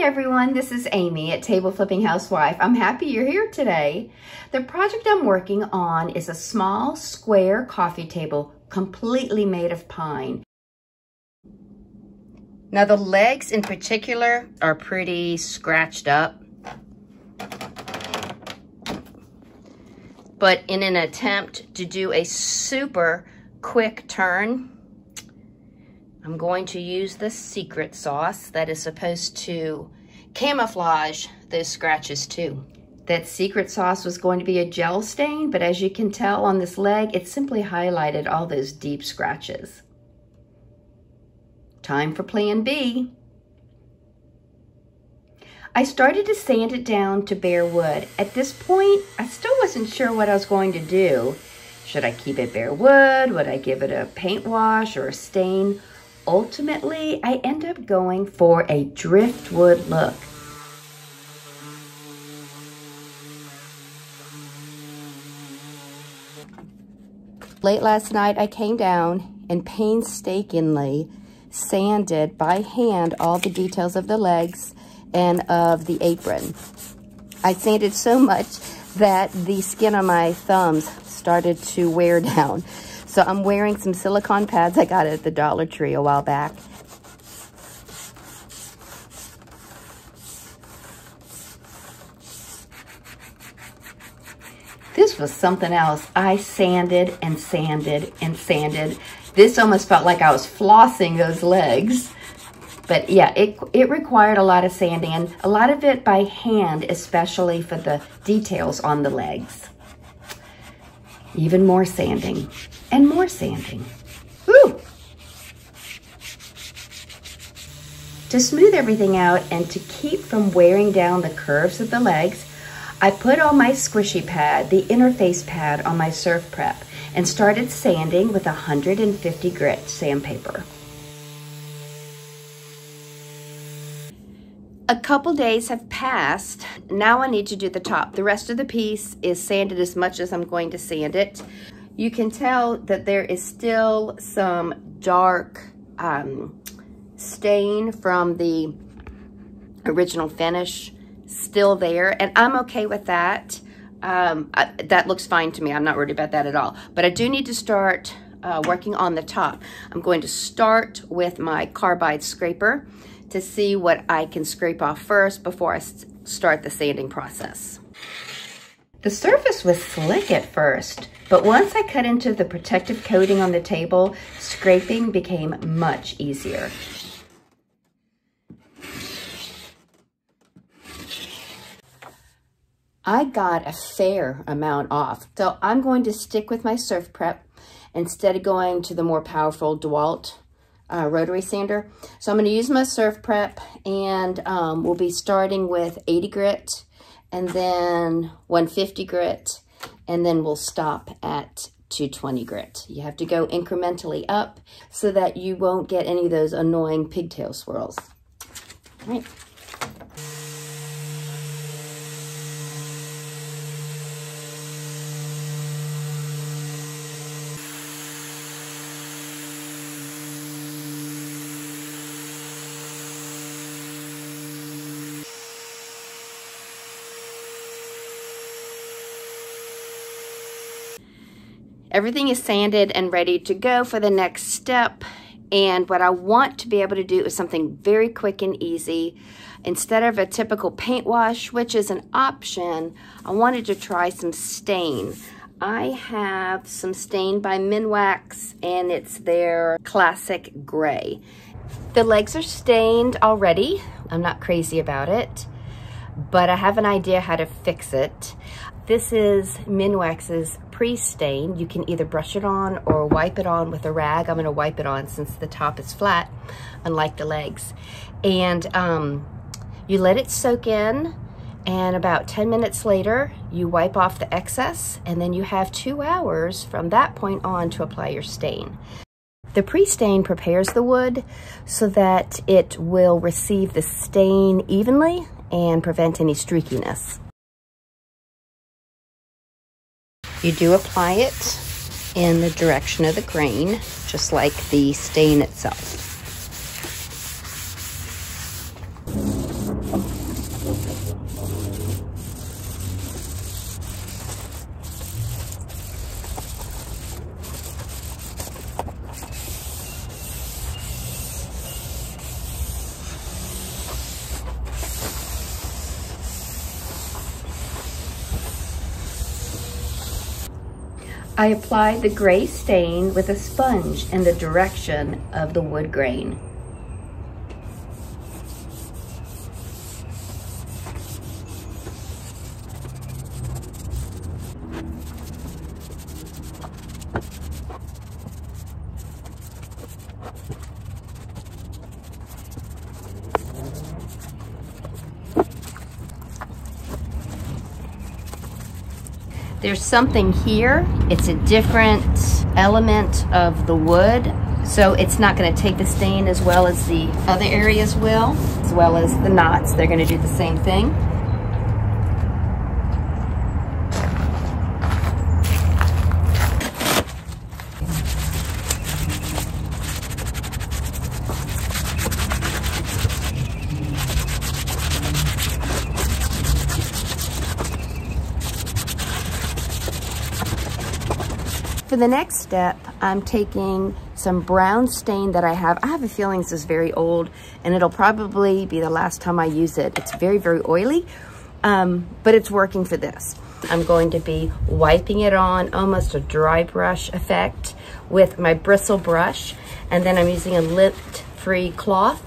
Hi everyone, this is Amy at Table Flipping Housewife. I'm happy you're here today. The project I'm working on is a small square coffee table completely made of pine. Now the legs in particular are pretty scratched up. But in an attempt to do a super quick turn, I'm going to use the secret sauce that is supposed to camouflage those scratches too. That secret sauce was going to be a gel stain, but as you can tell on this leg, it simply highlighted all those deep scratches. Time for plan B. I started to sand it down to bare wood. At this point, I still wasn't sure what I was going to do. Should I keep it bare wood? Would I give it a paint wash or a stain? Ultimately, I end up going for a driftwood look. Late last night, I came down and painstakingly sanded by hand all the details of the legs and of the apron. I sanded so much that the skin on my thumbs started to wear down. So I'm wearing some silicone pads I got at the Dollar Tree a while back. This was something else. I sanded and sanded and sanded. This almost felt like I was flossing those legs. But yeah, it required a lot of sanding, and a lot of it by hand, especially for the details on the legs. Even more sanding. And more sanding. Woo! To smooth everything out and to keep from wearing down the curves of the legs, I put on my squishy pad, the interface pad on my Surfprep, and started sanding with 150 grit sandpaper. A couple days have passed. Now I need to do the top. The rest of the piece is sanded as much as I'm going to sand it. You can tell that there is still some dark stain from the original finish still there, and I'm okay with that. That looks fine to me. I'm not worried about that at all. But I do need to start working on the top. I'm going to start with my Carbide scraper to see what I can scrape off first before I start the sanding process. The surface was slick at first, but once I cut into the protective coating on the table, scraping became much easier. I got a fair amount off, so I'm going to stick with my Surfprep instead of going to the more powerful DeWalt Rotary Sander. So I'm going to use my Surfprep, and we'll be starting with 80 grit, and then 150 grit, and then we'll stop at 220 grit. You have to go incrementally up so that you won't get any of those annoying pigtail swirls. All right. Everything is sanded and ready to go for the next step. And what I want to be able to do is something very quick and easy. Instead of a typical paint wash, which is an option, I wanted to try some stain. I have some stain by Minwax, and it's their classic gray. The legs are stained already. I'm not crazy about it, but I have an idea how to fix it. This is Minwax's pre-stain. You can either brush it on or wipe it on with a rag. I'm going to wipe it on since the top is flat, unlike the legs. And you let it soak in, and about 10 minutes later, you wipe off the excess, and then you have 2 hours from that point on to apply your stain. The pre-stain prepares the wood so that it will receive the stain evenly and prevent any streakiness. You do apply it in the direction of the grain, just like the stain itself. I applied the gray stain with a sponge in the direction of the wood grain. There's something here. It's a different element of the wood, so it's not going to take the stain as well as the other areas will, as well as the knots. They're going to do the same thing. For the next step, I'm taking some brown stain that I have. I have a feeling this is very old and it'll probably be the last time I use it. It's very, very oily, but it's working for this. I'm going to be wiping it on, almost a dry brush effect with my bristle brush. And then I'm using a lint-free cloth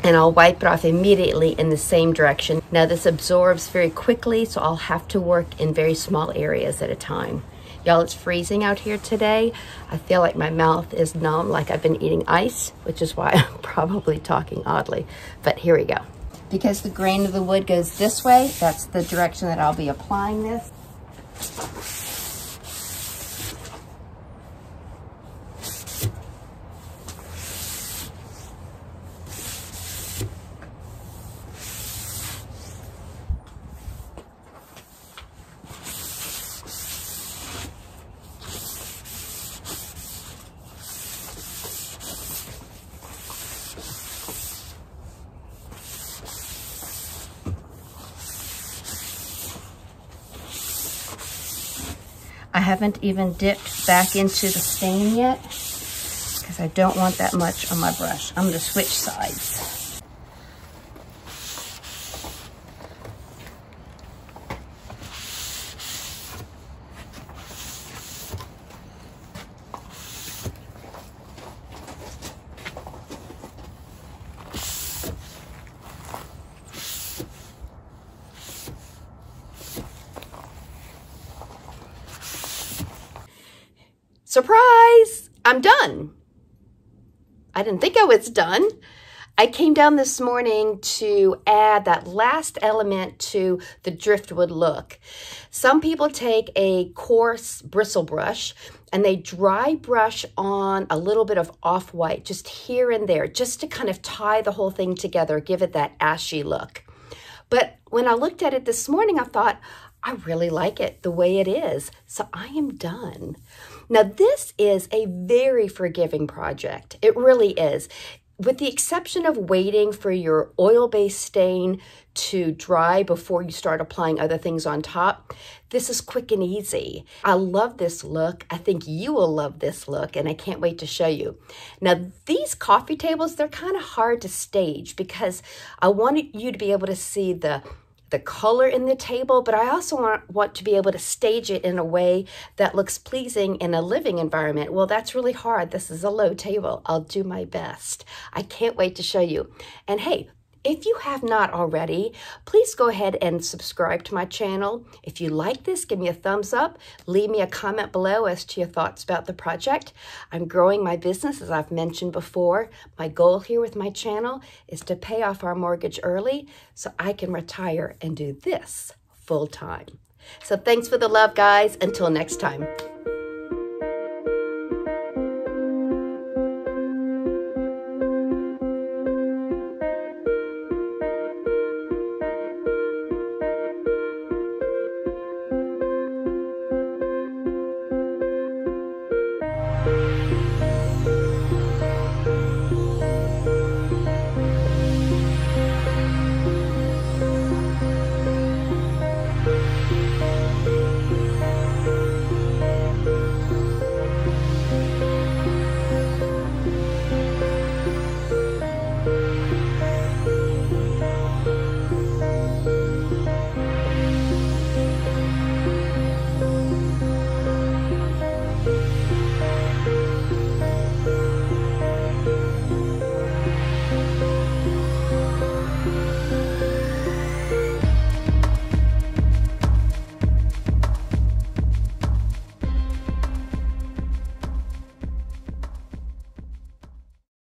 and I'll wipe it off immediately in the same direction. Now this absorbs very quickly, so I'll have to work in very small areas at a time. Y'all, it's freezing out here today. I feel like my mouth is numb, like I've been eating ice, which is why I'm probably talking oddly. But here we go. Because the grain of the wood goes this way, that's the direction that I'll be applying this. I haven't even dipped back into the stain yet because I don't want that much on my brush. I'm going to switch sides. Surprise! I'm done. I didn't think I was done. I came down this morning to add that last element to the driftwood look. Some people take a coarse bristle brush and they dry brush on a little bit of off-white, just here and there, just to kind of tie the whole thing together, give it that ashy look. But when I looked at it this morning, I thought, I really like it the way it is, so I am done. Now, this is a very forgiving project. It really is. With the exception of waiting for your oil-based stain to dry before you start applying other things on top, this is quick and easy. I love this look. I think you will love this look, and I can't wait to show you. Now, these coffee tables, they're kind of hard to stage because I wanted you to be able to see the color in the table, but I also want to be able to stage it in a way that looks pleasing in a living environment. Well, that's really hard. This is a low table. I'll do my best. I can't wait to show you. And hey, if you have not already, please go ahead and subscribe to my channel. If you like this, give me a thumbs up. Leave me a comment below as to your thoughts about the project. I'm growing my business, as I've mentioned before. My goal here with my channel is to pay off our mortgage early so I can retire and do this full time. So thanks for the love, guys. Until next time.